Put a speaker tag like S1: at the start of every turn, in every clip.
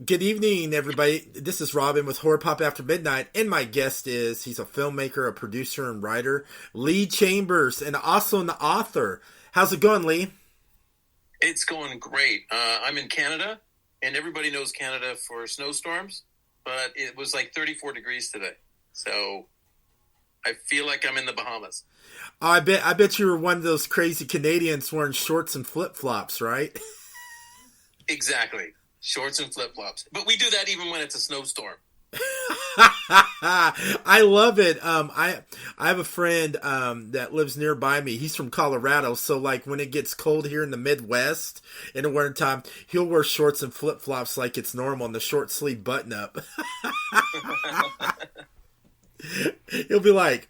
S1: Good evening, everybody. This is Robin with Horror Pop After Midnight, and my guest he's a filmmaker, a producer, and writer, Lee Chambers, and also an author. How's it going, Lee?
S2: It's going great. I'm in Canada, and everybody knows Canada for snowstorms, but it was like 34 degrees today. So I feel like I'm in the Bahamas.
S1: I bet you were one of those crazy Canadians wearing shorts and flip flops, right?
S2: Exactly. Shorts and flip-flops. But we do that even when it's a snowstorm.
S1: I love it. I have a friend that lives nearby me. He's from Colorado, so like when it gets cold here in the Midwest in the wintertime, he'll wear shorts and flip flops like it's normal and the short sleeve button up. He'll be like,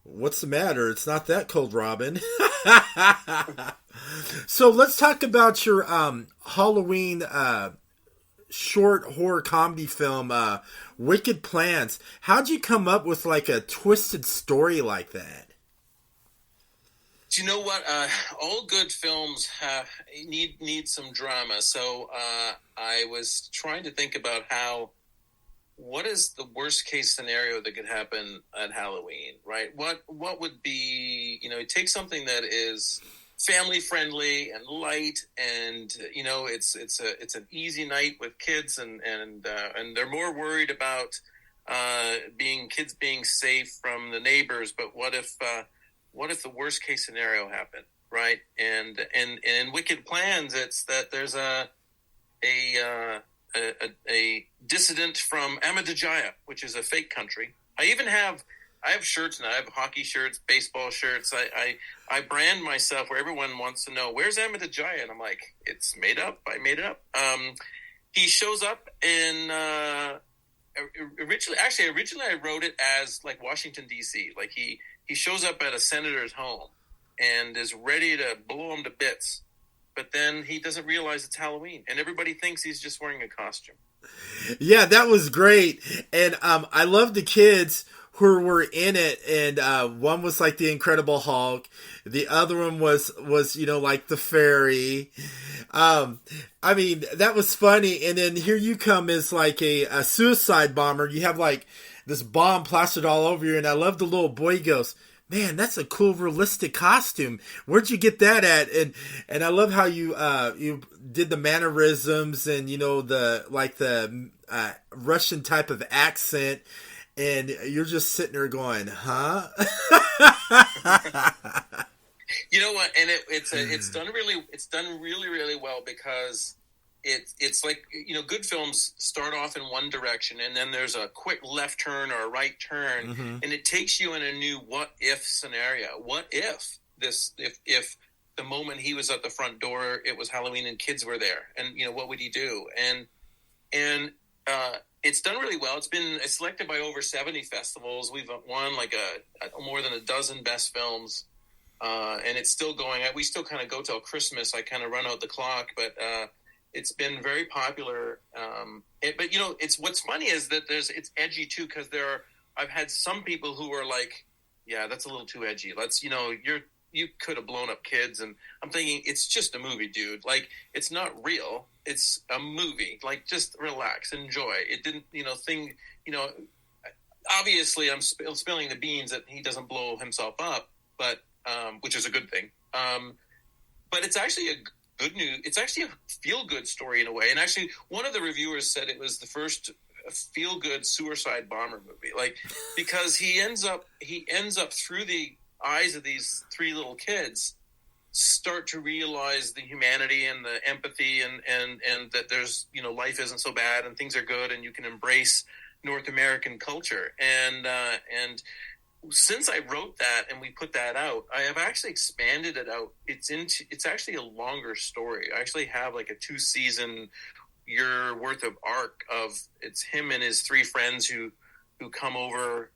S1: "What's the matter? It's not that cold, Robin." So let's talk about your Halloween short horror comedy film, Wicked Plans. How'd you come up with like a twisted story like that?
S2: Do you know what? All good films need some drama. So I was trying to think about what is the worst case scenario that could happen at Halloween, right? What would be, take something that is family friendly and light, and it's an easy night with kids, and they're more worried about kids being safe from the neighbors. But what if the worst case scenario happened, right? And in Wicked Plans, it's that there's a dissident from Ahmadiyya, which is a fake country. I have shirts now. I have hockey shirts, baseball shirts. I brand myself where everyone wants to know, where's Ahmadiyya? And I'm like, it's made up. I made it up. He shows up in originally I wrote it as like Washington D.C. Like he shows up at a senator's home and is ready to blow him to bits. But then he doesn't realize it's Halloween, and everybody thinks he's just wearing a costume.
S1: Yeah, that was great, and I love the kids who were in it, and one was like the Incredible Hulk, the other one was like the fairy. I mean, that was funny, and then here you come as like a suicide bomber. You have like this bomb plastered all over you, and I love the little boy goes, "Man, that's a cool, realistic costume. Where'd you get that at?" And I love how you did the mannerisms and the Russian type of accent, and you're just sitting there going, "Huh?"
S2: You know what? And it's done really really well, because it's like, good films start off in one direction, and then there's a quick left turn or a right turn, and it takes you in a new what if scenario. What if if the moment he was at the front door, it was Halloween and kids were there, and what would he do? And it's done really well. It's been selected by over 70 festivals. We've won like more than a dozen best films, and it's still going. We still kind of go till Christmas. I kind of run out the clock, but it's been very popular. But it's what's funny is that it's edgy too, because I've had some people who are like, yeah, that's a little too edgy. You could have blown up kids, and I'm thinking, it's just a movie, dude. Like, it's not real. It's a movie. Like, just relax, enjoy. It didn't, obviously I'm spilling the beans that he doesn't blow himself up, but which is a good thing. But it's actually good news. It's actually a feel-good story in a way. And actually, one of the reviewers said it was the first feel-good suicide bomber movie. Like, because he ends up through the eyes of these three little kids, start to realize the humanity and the empathy, and that there's, life isn't so bad and things are good, and you can embrace North American culture. And since I wrote that and we put that out, I have actually expanded it out. It's actually a longer story. I actually have like a 2-season year worth of arc of it's him and his three friends who come over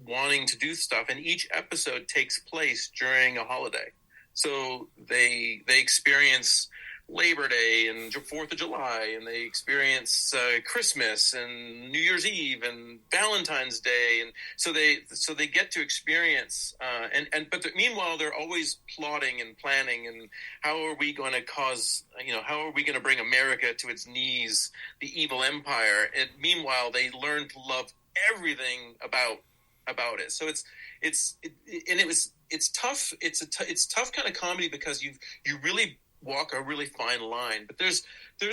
S2: wanting to do stuff, and each episode takes place during a holiday. So they experience Labor Day and 4th of July, and they experience Christmas and New Year's Eve and Valentine's Day, and so they get to experience but meanwhile they're always plotting and planning, and how are we going to how are we going to bring America to its knees, the evil empire, and meanwhile they learn to love everything about it. So it's tough. It's tough kind of comedy because you really walk a really fine line. But there's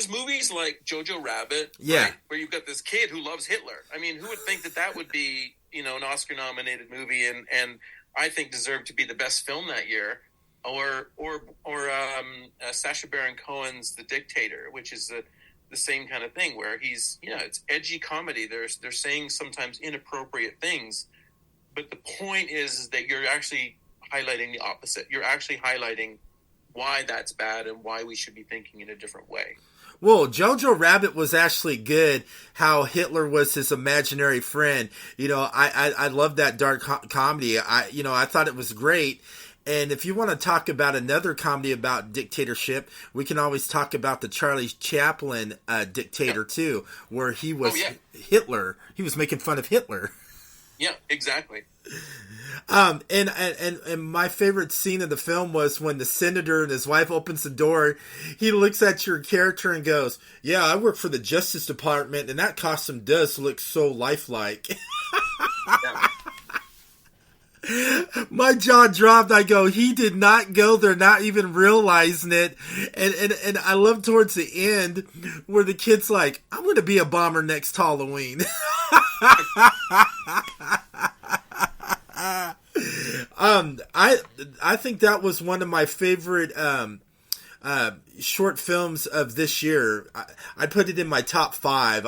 S2: movies like Jojo Rabbit, right, where you've got this kid who loves Hitler. I mean, who would think that would be an Oscar nominated movie and I think deserved to be the best film that year. Or Sacha Baron Cohen's The Dictator, which is the same kind of thing where he's it's edgy comedy. They're saying sometimes inappropriate things, but the point is that you're actually highlighting the opposite. You're actually highlighting why that's bad and why we should be thinking in a different way.
S1: Well, Jojo Rabbit was actually good. How Hitler was his imaginary friend. I love that dark comedy. I thought it was great. And if you want to talk about another comedy about dictatorship, we can always talk about the Charlie Chaplin Dictator too, where he was Hitler. He was making fun of Hitler.
S2: Yeah, exactly.
S1: And my favorite scene of the film was when the senator and his wife opens the door. He looks at your character and goes, "Yeah, I work for the Justice Department, and that costume does look so lifelike."
S2: Yeah.
S1: My jaw dropped. I go, he did not go there, not even realizing it. And I love towards the end where the kid's like, "I'm going to be a bomber next Halloween." I think that was one of my favorite short films of this year. I put it in my top 5.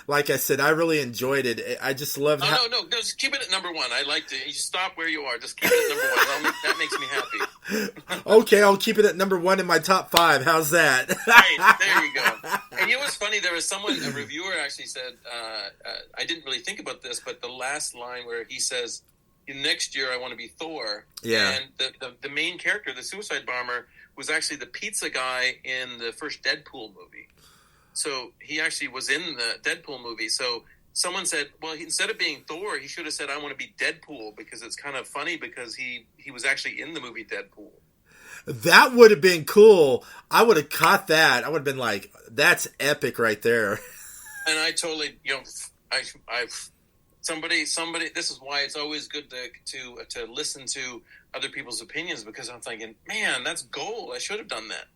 S1: Like I said, I really enjoyed it. I just love.
S2: No, just keep it at number 1. I like to. You stop where you are. Just keep it at number 1. That makes me happy.
S1: Okay, I'll keep it at number 1 in my top 5. How's that?
S2: Right, there you go. And what's funny? There was a reviewer actually said, I didn't really think about this, but the last line where he says, "Next year I want to be Thor."
S1: Yeah.
S2: And the main character, the suicide bomber, was actually the pizza guy in the first Deadpool movie. So he actually was in the Deadpool movie. So someone said, well, instead of being Thor, he should have said, "I want to be Deadpool," because it's kind of funny because he was actually in the movie Deadpool.
S1: That would have been cool. I would have caught that. I would have been like, that's epic right there.
S2: And I totally, somebody. This is why it's always good to listen to other people's opinions, because I'm thinking, man, that's gold. I should have done that.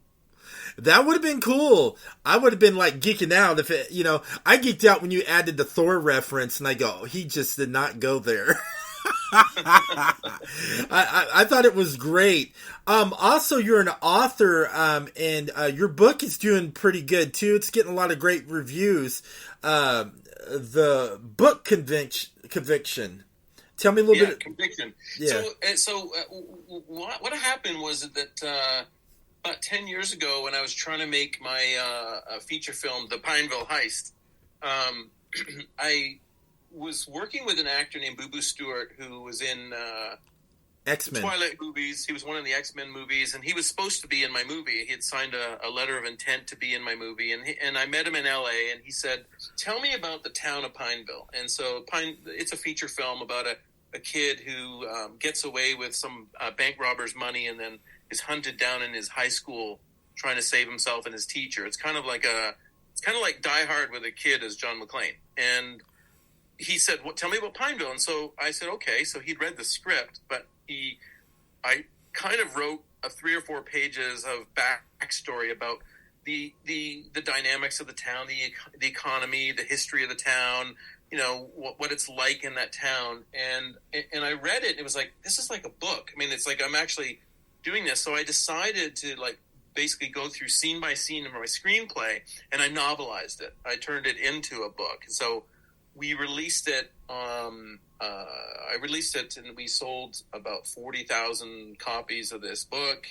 S1: That would have been cool. I would have been like geeking out if it, I geeked out when you added the Thor reference, and I go, he just did not go there. I thought it was great. Also, you're an author, and your book is doing pretty good too. It's getting a lot of great reviews. The book Conviction. Tell me a little bit.
S2: Conviction.
S1: Yeah.
S2: So what happened was that about 10 years ago, when I was trying to make my feature film, The Pineville Heist, I was working with an actor named Boo Boo Stewart, who was in
S1: X-Men.
S2: Twilight movies. He was one of the X-Men movies, and he was supposed to be in my movie. He had signed a letter of intent to be in my movie, and I met him in L.A., and he said, "Tell me about the town of Pineville." And so it's a feature film about a kid who gets away with some bank robber's money and then is hunted down in his high school trying to save himself and his teacher. It's kind of like Die Hard with a kid as John McClane. And he said, "Well, tell me about Pineville." And so I said, okay. So he'd read the script, but I kind of wrote 3 or 4 pages of backstory about the dynamics of the town, the economy, the history of the town, what it's like in that town. And I read it, and it was like, this is like a book. I mean, it's like I'm actually doing this. So I decided to basically go through scene by scene in my screenplay, and I novelized it. I turned it into a book. So we released it. I released it, and we sold about 40,000 copies of this book.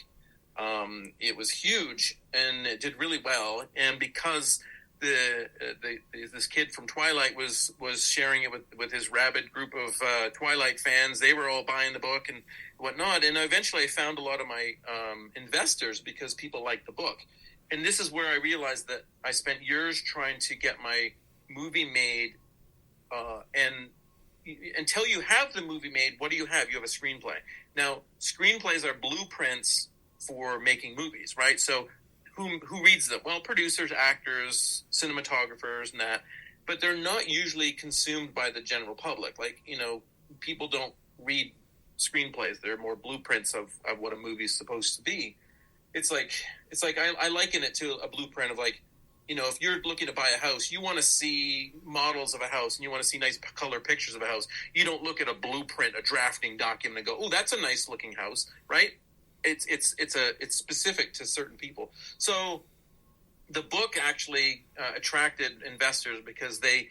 S2: It was huge, and it did really well. And because this kid from Twilight was sharing it with his rabid group of Twilight fans, they were all buying the book and whatnot. And eventually, I found a lot of my investors because people liked the book. and this is where I realized that I spent years trying to get my movie made, and until you have the movie made, what do you have? You have a screenplay. Now, screenplays are blueprints for making movies, right? So who reads them? Well, producers, actors, cinematographers, and that. But they're not usually consumed by the general public. Like, people don't read screenplays. They're more blueprints of what a movie is supposed to be. It's like I liken it to a blueprint of, like, if you're looking to buy a house, you want to see models of a house and you want to see nice color pictures of a house. You don't look at a blueprint, a drafting document, and go, "Oh, that's a nice looking house," right? It's specific to certain people. So the book actually attracted investors because they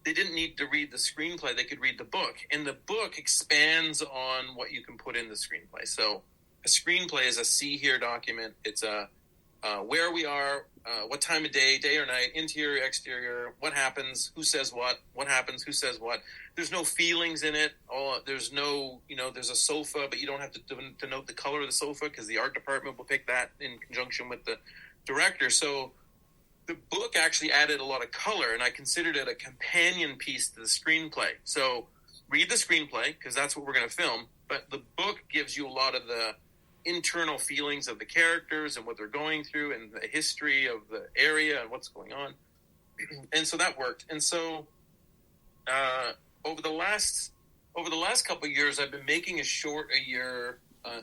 S2: didn't need to read the screenplay; they could read the book, and the book expands on what you can put in the screenplay. So a screenplay is a see here document. It's a where we are, what time of day or night, interior, exterior, what happens, who says what happens, who says what. There's no feelings in it. There's no, there's a sofa, but you don't have to note the color of the sofa because the art department will pick that in conjunction with the director. So the book actually added a lot of color, and I considered it a companion piece to the screenplay. So read the screenplay because that's what we're going to film, but the book gives you a lot of the internal feelings of the characters and what they're going through and the history of the area and what's going on. And so that worked. And so over the last couple of years, I've been making a short a year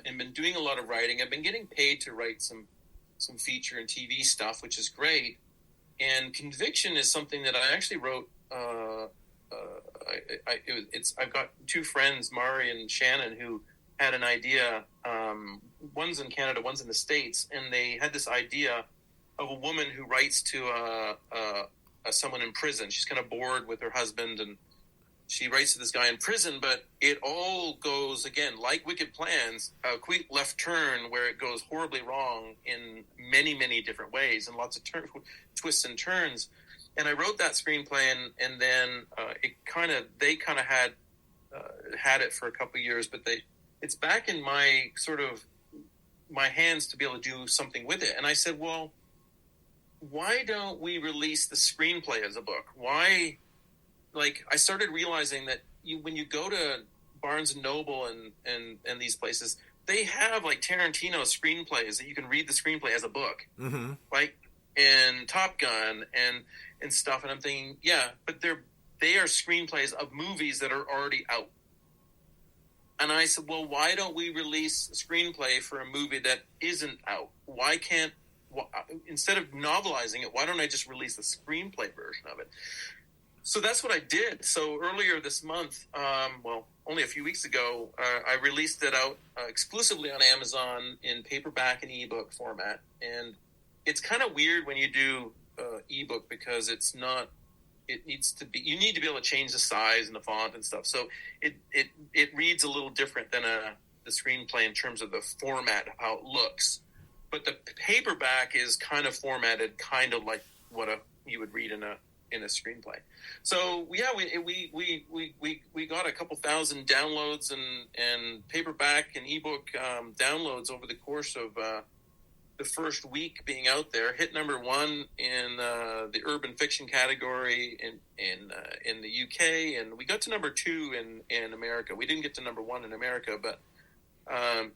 S2: and been doing a lot of writing. I've been getting paid to write some feature and TV stuff, which is great. And Conviction is something that I actually wrote. I've got two friends, Mari and Shannon, who had an idea. One's in Canada, one's in the States, and they had this idea of a woman who writes to someone in prison. She's kind of bored with her husband, and she writes to this guy in prison, but it all goes, again, like Wicked Plans, a quick left turn where it goes horribly wrong in many, many different ways and lots of twists and turns. And I wrote that screenplay, and then they kind of had it for a couple of years, but it's back in my hands to be able to do something with it. And I said, well, why don't we release the screenplay as a book? Why? Like, I started realizing that when you go to Barnes and Noble and these places, they have like Tarantino screenplays that you can read the screenplay as a book, mm-hmm. Like, and Top Gun and stuff. And I'm thinking, yeah, but they are screenplays of movies that are already out. And I said, well, why don't we release a screenplay for a movie that isn't out? Instead of novelizing it, why don't I just release the screenplay version of it? So that's what I did. So earlier this month, only a few weeks ago, I released it out exclusively on Amazon in paperback and ebook format. And it's kind of weird when you do ebook because it's not. It needs to be. You need to be able to change the size and the font and stuff. So it reads a little different than the screenplay in terms of the format of how it looks. But the paperback is kind of formatted, kind of like what you would read in a screenplay. So yeah, we got a couple thousand downloads and paperback and ebook downloads over the course of the first week being out there. Hit number 1 in the urban fiction category in the UK, and we got to number 2 in America. We didn't get to number 1 in America, but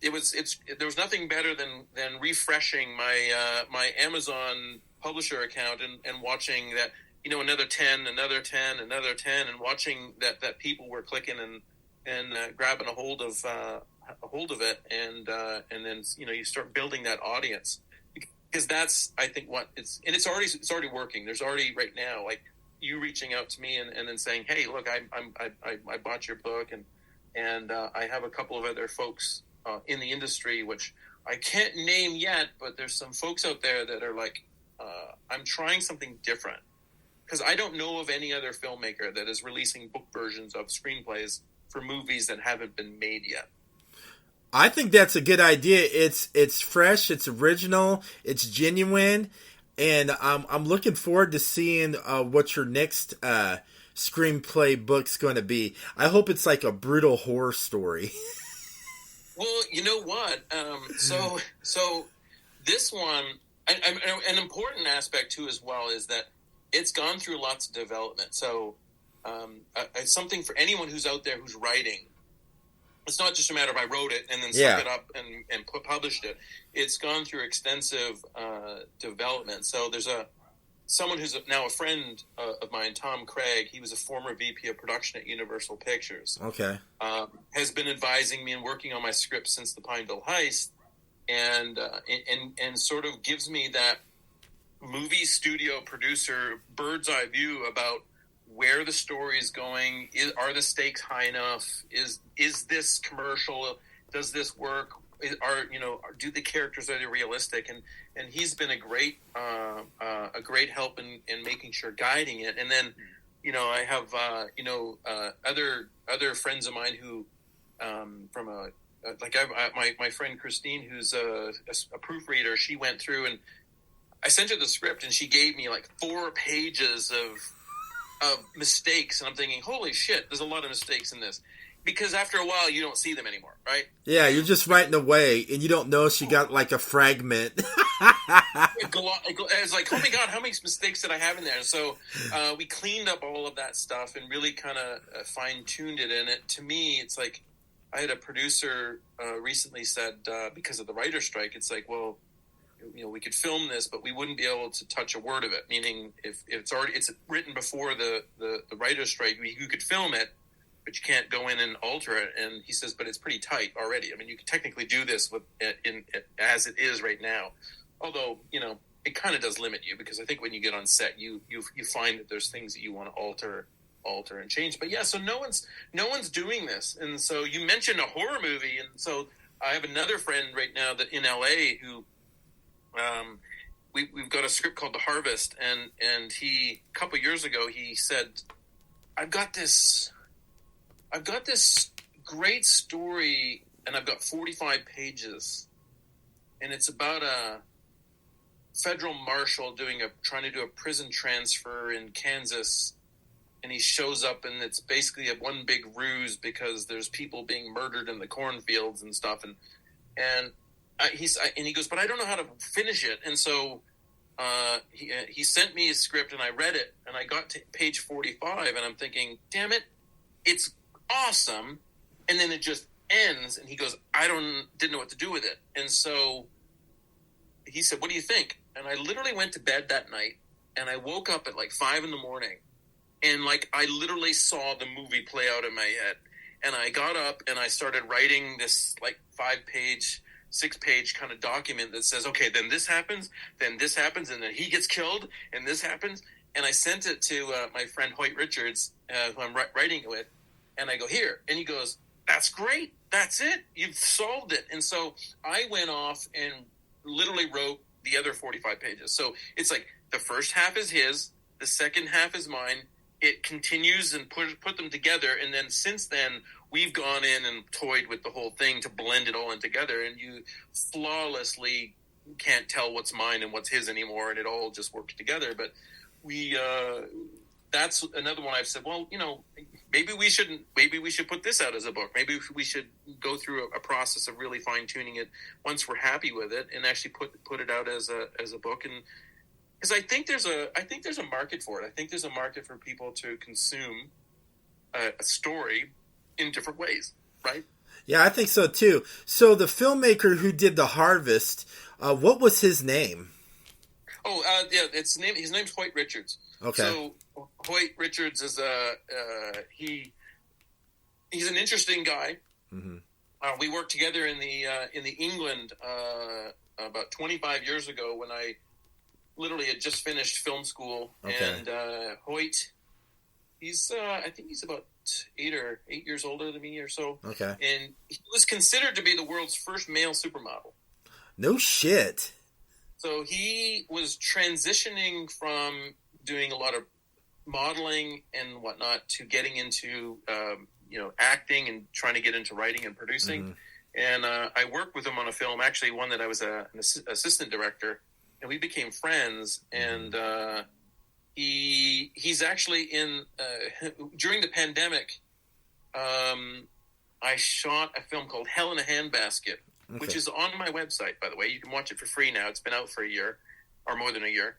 S2: there was nothing better than refreshing my Amazon publisher account and watching that, another 10, and watching that people were clicking and grabbing a hold of it, and then you start building that audience, because that's, I think, what it's already working. There's already right now, like, you reaching out to me and then saying, hey, look, I bought your book, and I have a couple of other folks in the industry, which I can't name yet, but there's some folks out there that are like, I'm trying something different, because I don't know of any other filmmaker that is releasing book versions of screenplays for movies that haven't been made yet.
S1: I think that's a good idea. It's fresh, it's original, it's genuine, and I'm looking forward to seeing what your next screenplay book's going to be. I hope it's like a brutal horror story.
S2: Well, you know what? So this one, An important aspect too, as well, is that it's gone through lots of development. So, it's something for anyone who's out there who's writing. It's not just a matter of I wrote it and then stuck it up and published it. It's gone through extensive development. So there's someone who's now a friend of mine, Tom Craig. He was a former VP of production at Universal Pictures.
S1: Okay.
S2: Has been advising me and working on my script since the Pineville Heist, and sort of gives me that movie studio producer bird's eye view about where the story is going. Are the stakes high enough? Is this commercial? Does this work? Do the characters, are they realistic? And he's been a great help in making sure, guiding it. And then, I have other friends of mine who my friend Christine, who's a proofreader. She went through, and I sent her the script, and she gave me like 4 pages of mistakes, and I'm thinking, holy shit, there's a lot of mistakes in this, because after a while you don't see them anymore, right?
S1: Yeah, you're just writing away, and you don't know she got like a fragment.
S2: It's like, oh my god, how many mistakes did I have in there? So we cleaned up all of that stuff and really kind of fine-tuned it. And to me, it's like, I had a producer recently said, because of the writer's strike, it's like, well, we could film this, but we wouldn't be able to touch a word of it. Meaning, if it's written before the writer's strike, you could film it, but you can't go in and alter it. And he says, but it's pretty tight already. I mean, you could technically do this as it is right now. Although, it kind of does limit you, because I think when you get on set, you find that there's things that you want to alter and change. But yeah, so no one's doing this. And so you mentioned a horror movie, and so I have another friend right now that in LA who. We've got a script called The Harvest, and he, a couple years ago, he said, I've got this great story, and I've got 45 pages, and it's about a federal marshal trying to do a prison transfer in Kansas, and he shows up, and it's basically one big ruse because there's people being murdered in the cornfields and stuff, and he goes, but I don't know how to finish it. And so he sent me his script, and I read it, and I got to page 45, and I'm thinking, damn it, it's awesome. And then it just ends, and he goes, didn't know what to do with it. And so he said, what do you think? And I literally went to bed that night, and I woke up at like 5 a.m, and like I literally saw the movie play out in my head. And I got up, and I started writing this like 6-page kind of document that says, okay, then this happens, and then he gets killed, and this happens. And I sent it to my friend Hoyt Richards, who I'm writing it with, and I go, here. And he goes, that's great. That's it. You've solved it. And so I went off and literally wrote the other 45 pages. So it's like the first half is his, the second half is mine. It continues and put them together. And then since then, we've gone in and toyed with the whole thing to blend it all in together. And you flawlessly can't tell what's mine and what's his anymore. And it all just works together. But that's another one I've said, well, maybe we should put this out as a book. Maybe we should go through a process of really fine tuning it once we're happy with it, and actually put it out as a book. And because I think there's a market for it. I think there's a market for people to consume a story in different ways, right?
S1: Yeah, I think so too. So the filmmaker who did The Harvest, what was his name?
S2: His name's Hoyt Richards.
S1: Okay.
S2: So Hoyt Richards is he's an interesting guy. Mm-hmm. We worked together in the England about 25 years ago when I literally had just finished film school. Okay. And Hoyt, I think he's about 8 years older than me or so.
S1: Okay.
S2: And he was considered to be the world's first male supermodel.
S1: No shit.
S2: So he was transitioning from doing a lot of modeling and whatnot to getting into, acting and trying to get into writing and producing. Mm-hmm. And I worked with him on a film, actually one that I was an assistant director, and we became friends. Mm-hmm. And he's actually during the pandemic, I shot a film called Hell in a Handbasket, which is on my website, by the way. You can watch it for free now. It's been out for a year. or more than a year.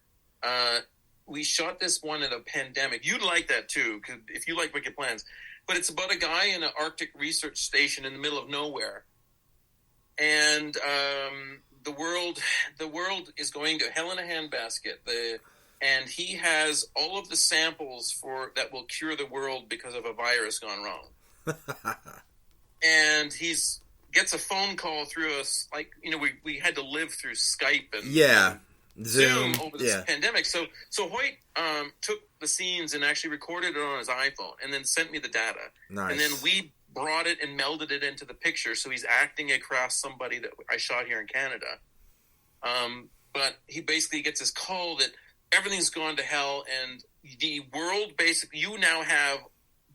S2: We shot this one in a pandemic. You'd like that too, cause if you like Wicked Plans. But it's about a guy in an Arctic research station in the middle of nowhere, and the world is going to hell in a handbasket. And he has all of the samples that will cure the world because of a virus gone wrong. And he's gets a phone call through us, like, we had to live through Skype and Zoom over this pandemic. So Hoyt took the scenes and actually recorded it on his iPhone and then sent me the data.
S1: Nice.
S2: And then we brought it and melded it into the picture. So he's acting across somebody that I shot here in Canada. But he basically gets this call that everything's gone to hell, and the world basically, you now have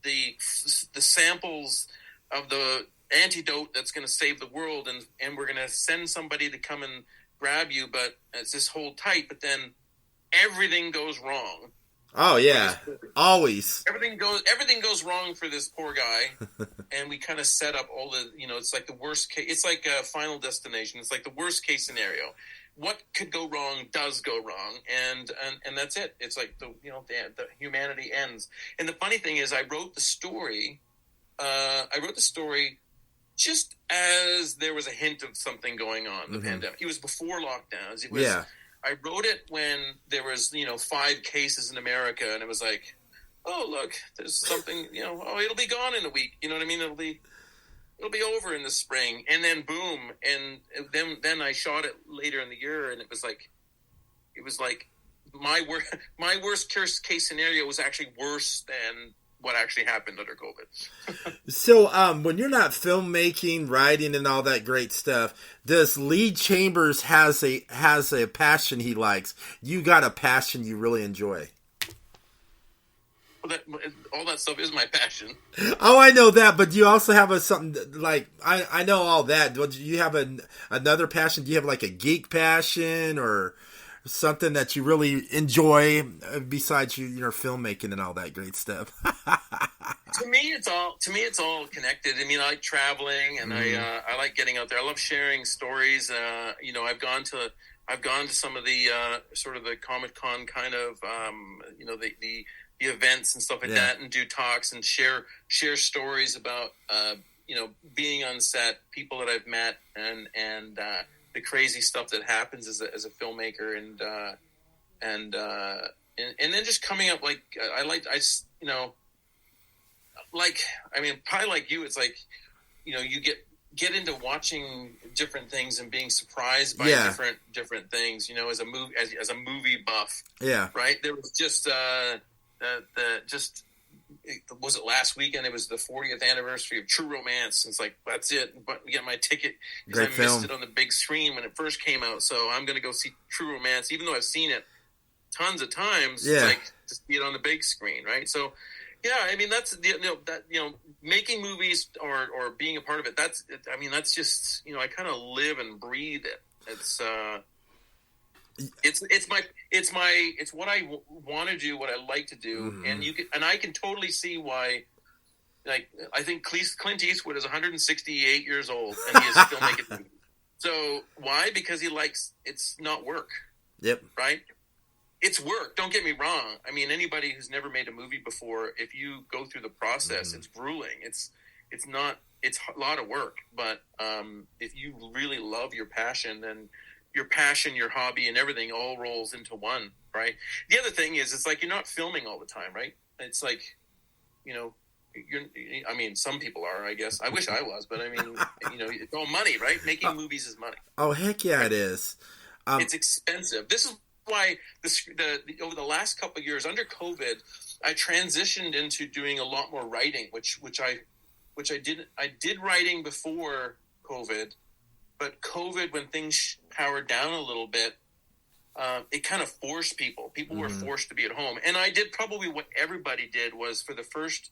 S2: the samples of the antidote that's going to save the world, and we're going to send somebody to come and grab you, but it's just hold tight. But then everything goes wrong.
S1: Oh yeah, always.
S2: Everything goes wrong for this poor guy, and we kind of set up all the, it's like the worst case. It's like a Final Destination. It's like the worst case scenario. What could go wrong does go wrong, and that's it. It's like the humanity ends. And the funny thing is, I wrote the story just as there was a hint of something going on, the pandemic. It was before lockdowns. It was. Yeah. I wrote it when there was, 5 cases in America, and it was like, oh, look, there's something, it'll be gone in a week. You know what I mean? It'll be over in the spring. And then boom. And then I shot it later in the year, and it was like my worst case scenario was actually worse than what actually happened under COVID.
S1: So, when you're not filmmaking, writing, and all that great stuff, does Lee Chambers has a passion he likes? You got a passion you really enjoy?
S2: Well, all that stuff is my passion.
S1: Oh, I know that, but do you also have something like I know all that. Do you have another passion? Do you have like a geek passion or something that you really enjoy besides your filmmaking and all that great stuff?
S2: To me, it's all connected. I mean, I like traveling, and I like getting out there. I love sharing stories. I've gone to some of the sort of the Comic-Con kind of the events and stuff like that, and do talks and share stories about being on set, people that I've met, and the crazy stuff that happens as a filmmaker, and then just coming up, like probably like you, it's like, you get into watching different things and being surprised by different things, as a movie buff. Yeah. Right. There was just was it last weekend? It was the 40th anniversary of True Romance. And it's like, that's it. But get my ticket because I missed it on the big screen when it first came out. So I'm going to go see True Romance, even though I've seen it tons of times. Yeah. Like to see it on the big screen, right? So, yeah, I mean, that's making movies or being a part of it. That's just I kind of live and breathe it. It's what I want to do, what I like to do, and I can totally see why. Like, I think Clint Eastwood is 168 years old and he is still making movies. So why? Because he likes it's not work. Yep. Right. It's work. Don't get me wrong. I mean, anybody who's never made a movie before, if you go through the process, it's grueling. It's a lot of work. But if you really love your passion, then your passion, your hobby, and everything all rolls into one, right? The other thing is, it's like you're not filming all the time, right? It's like, some people are, I guess. I wish I was, but I mean, it's all money, right? Making movies is money.
S1: Oh, heck yeah, it is.
S2: It's expensive. This is why over the last couple of years under COVID, I transitioned into doing a lot more writing, which I did writing before COVID. But COVID, when things powered down a little bit, it kind of forced people. People were forced to be at home, and I did probably what everybody did was for the first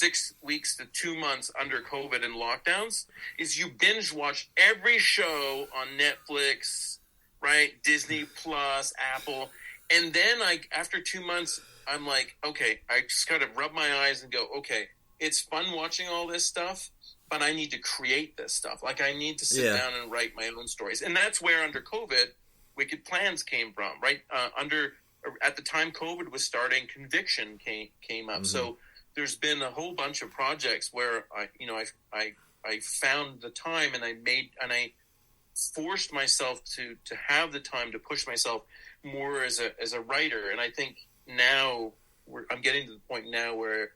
S2: 6 weeks to 2 months under COVID and lockdowns, is you binge watch every show on Netflix, right? Disney Plus, Apple, and then after 2 months, I'm like, okay, I just kind of rub my eyes and go, okay, it's fun watching all this stuff. But I need to create this stuff. Like, I need to sit down and write my own stories. And that's where under COVID, Wicked Plans came from, right? At the time COVID was starting, Conviction came up. So there's been a whole bunch of projects where I found the time, and I forced myself to have the time to push myself more as a writer. And I think now I'm getting to the point now where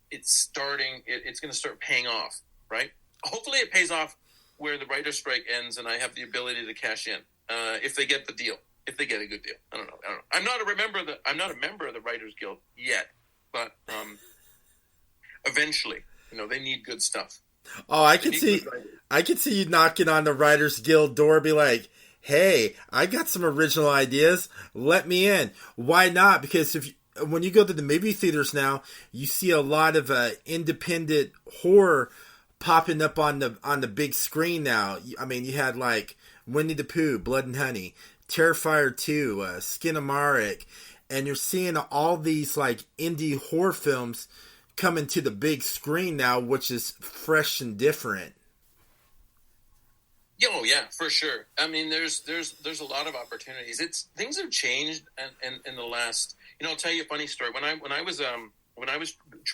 S2: it's going to start paying off, right? Hopefully it pays off where the writer's strike ends and I have the ability to cash in, if they get the deal, if they get a good deal. I don't know. I'm not a member of the Writers Guild yet, but eventually, they need good stuff.
S1: Oh, I can see you knocking on the Writers Guild door, be like, "Hey, I got some original ideas. Let me in." Why not? Because when you go to the movie theaters now, you see a lot of independent horror popping up on the big screen now. I mean, you had like Winnie the Pooh, Blood and Honey, Terrifier 2, Skinamarink, and you're seeing all these like indie horror films coming to the big screen now, which is fresh and different.
S2: Oh yeah, for sure. I mean, there's a lot of opportunities. Things have changed, and in the last, I'll tell you a funny story. When I was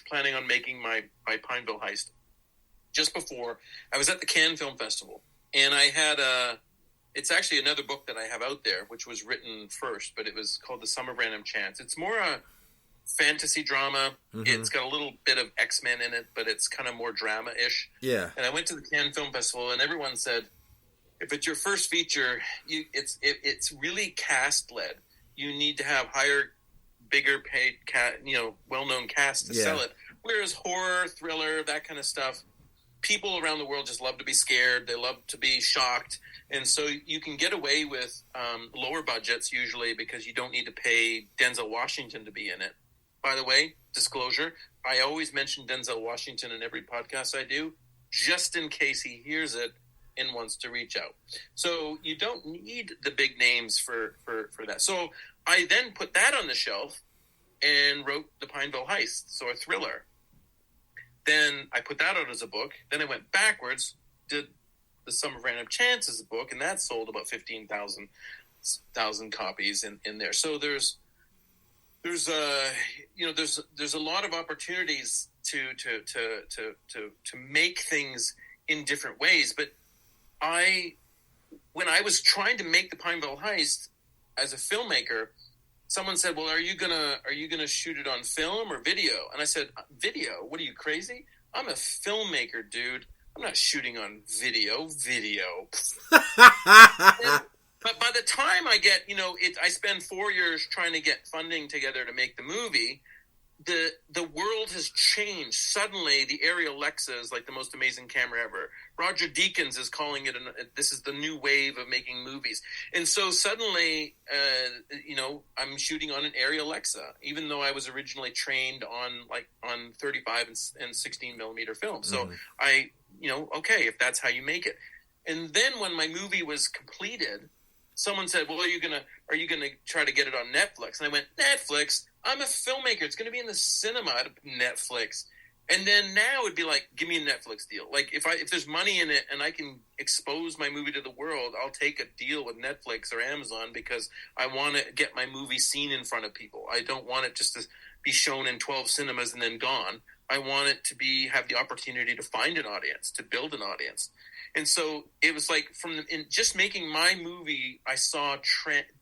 S2: planning on making my Pineville Heist, just before I was at the Cannes Film Festival, and I had it's actually another book that I have out there, which was written first, but it was called The Sum of Random Chance. It's more a fantasy drama. It's got a little bit of X-Men in it, but it's kind of more drama-ish.
S1: Yeah.
S2: And I went to the Cannes Film Festival, and everyone said, if it's your first feature, it's really cast-led. You need to have bigger paid, well-known cast to sell it. Whereas horror, thriller, that kind of stuff, people around the world just love to be scared. They love to be shocked. And so you can get away with lower budgets usually because you don't need to pay Denzel Washington to be in it. By the way, disclosure, I always mention Denzel Washington in every podcast I do, just in case he hears it and wants to reach out. So you don't need the big names for that. So I then put that on the shelf and wrote The Pineville Heist, so a thriller. Then I put that out as a book. Then I went backwards, did The Sum of Random Chance as a book, and that sold about 15,000 copies in there. So there's a lot of opportunities to make things in different ways. But when I was trying to make The Pineville Heist as a filmmaker, someone said, "Well, are you gonna shoot it on film or video?" And I said, "Video? What are you, crazy? I'm a filmmaker, dude. I'm not shooting on video." But by the time I get, I spend 4 years trying to get funding together to make the movie. The world has changed. Suddenly, the Arri Alexa is like the most amazing camera ever. Roger Deakins is calling it, this is the new wave of making movies. And so suddenly, I'm shooting on an Arri Alexa, even though I was originally trained on 35 and 16 millimeter film. So okay, if that's how you make it. And then when my movie was completed, someone said, "Well, are you gonna try to get it on Netflix?" And I went, "Netflix? I'm a filmmaker. It's going to be in the cinema at Netflix." And then now it'd be like, give me a Netflix deal. Like if there's money in it and I can expose my movie to the world, I'll take a deal with Netflix or Amazon because I want to get my movie seen in front of people. I don't want it just to be shown in 12 cinemas and then gone. I want it to have the opportunity to find an audience, to build an audience. And so it was like in just making my movie, I saw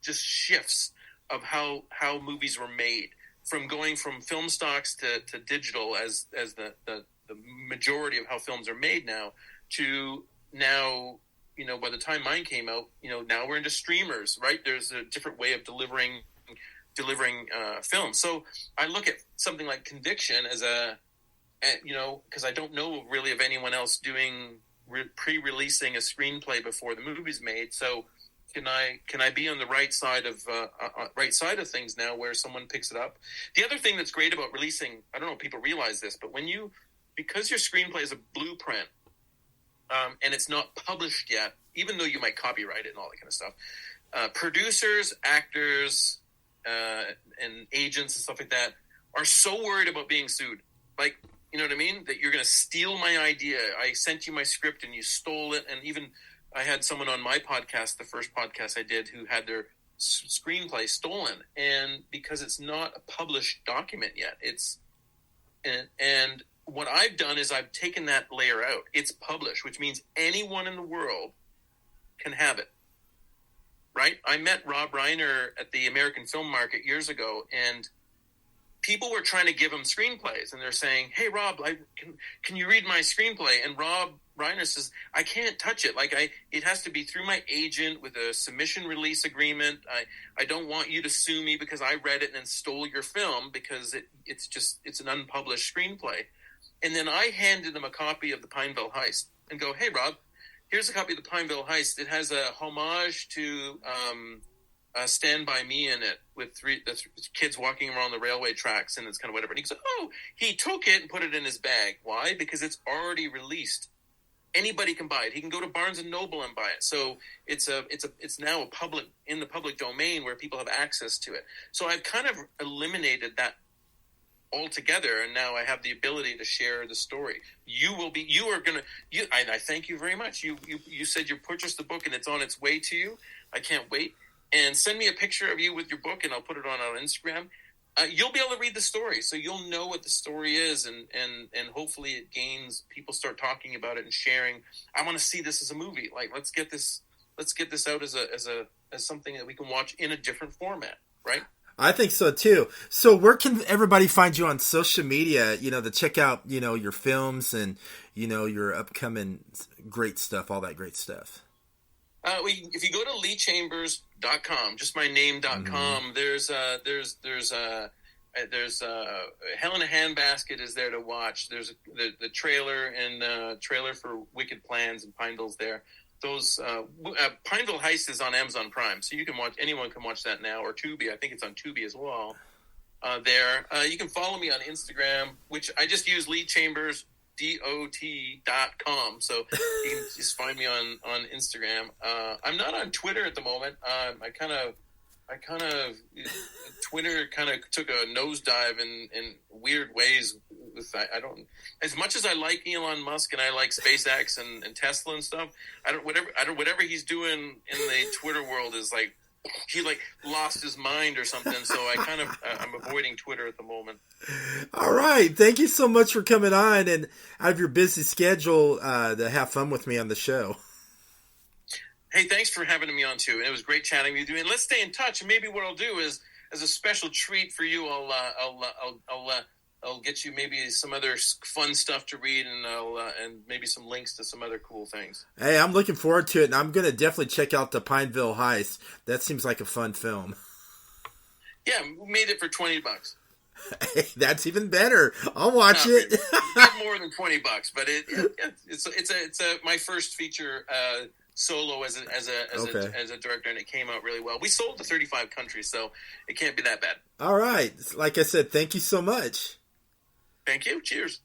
S2: just shifts of how movies were made, from going from film stocks to digital as the majority of how films are made now, to now, by the time mine came out, now we're into streamers, right? There's a different way of delivering film. So I look at something like Conviction as because I don't know really of anyone else doing pre-releasing a screenplay before the movie's made. So can I be on the right side of things now, where someone picks it up? The other thing that's great about releasing, I don't know if people realize this, but because your screenplay is a blueprint, and it's not published yet, even though you might copyright it and all that kind of stuff, producers, actors, and agents and stuff like that are so worried about being sued. Like, you know what I mean? That you're going to steal my idea. I sent you my script and you stole it. And even I had someone on my podcast, the first podcast I did, who had their screenplay stolen, and because it's not a published document yet, and what I've done is I've taken that layer out. It's published, which means anyone in the world can have it. Right? I met Rob Reiner at the American Film Market years ago, and people were trying to give him screenplays, and they're saying, "Hey, Rob, can you read my screenplay?" And Rob Reiner says, "I can't touch it. It has to be through my agent with a submission release agreement. I don't want you to sue me because I read it and then stole your film, because it's an unpublished screenplay." And then I handed him a copy of the Pineville Heist and go, "Hey, Rob, here's a copy of the Pineville Heist. It has a homage to Stand By Me in it, with the kids walking around the railway tracks, and it's kind of whatever." And he goes, "Oh," he took it and put it in his bag. Why? Because it's already released. Anybody can buy it. He can go to Barnes and Noble and buy it. So it's now in the public domain where people have access to it. So I've kind of eliminated that altogether, and now I have the ability to share the story. I thank you very much. You said you purchased the book and it's on its way to you. I can't wait. And send me a picture of you with your book, and I'll put it on Instagram. You'll be able to read the story, so you'll know what the story is, and hopefully it gains, people start talking about it and sharing. I want to see this as a movie. Let's get this out as something that we can watch in a different format, right?
S1: I think so too. So where can everybody find you on social media, to check out, your films and, your upcoming great stuff, all that great stuff?
S2: If you go to leechambers.com, just my name.com, there's Hell in a Handbasket is there to watch. There's the trailer and trailer for Wicked Plans and Pineville's there. Those Pineville Heist is on Amazon Prime, so anyone can watch that now, or Tubi. I think it's on Tubi as well. There, you can follow me on Instagram, which I just use leechambers.com. So you can just find me on Instagram. I'm not on Twitter at the moment. Twitter kind of took a nosedive in weird ways. I don't, as much as I like Elon Musk and I like SpaceX and Tesla and stuff, whatever he's doing in the Twitter world is he lost his mind or something. So I'm avoiding Twitter at the moment.
S1: All right. Thank you so much for coming on and out of your busy schedule to have fun with me on the show.
S2: Hey, thanks for having me on too. And it was great chatting with you. And let's stay in touch. And maybe what I'll do is, as a special treat for you, I'll get you maybe some other fun stuff to read, and and maybe some links to some other cool things.
S1: Hey, I'm looking forward to it, and I'm going to definitely check out the Pineville Heist. That seems like a fun film.
S2: Yeah, we made it for $20.
S1: Hey, that's even better. I'll watch it.
S2: More than $20, but it's my first feature solo as a director, and it came out really well. We sold to 35 countries, so it can't be that bad.
S1: All right. Like I said, thank you so much.
S2: Thank you. Cheers.